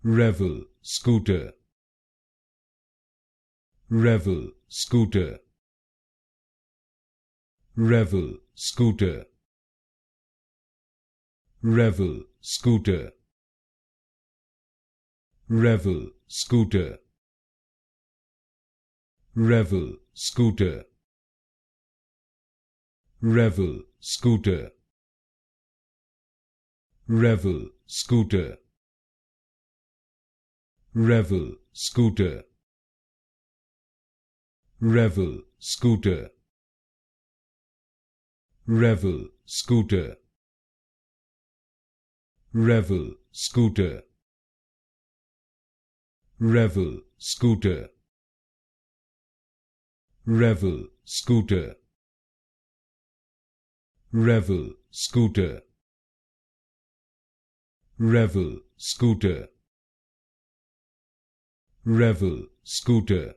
Revel Scooter. Revel Scooter. Revel Scooter. Revel Scooter. Revel Scooter. Revel Scooter. Revel Scooter. Revel Scooter. Revel Scooter. Revel Scooter. Revel Scooter. Revel Scooter. Revel Scooter. Revel Scooter. Revel Scooter. Revel Scooter. Revel Scooter.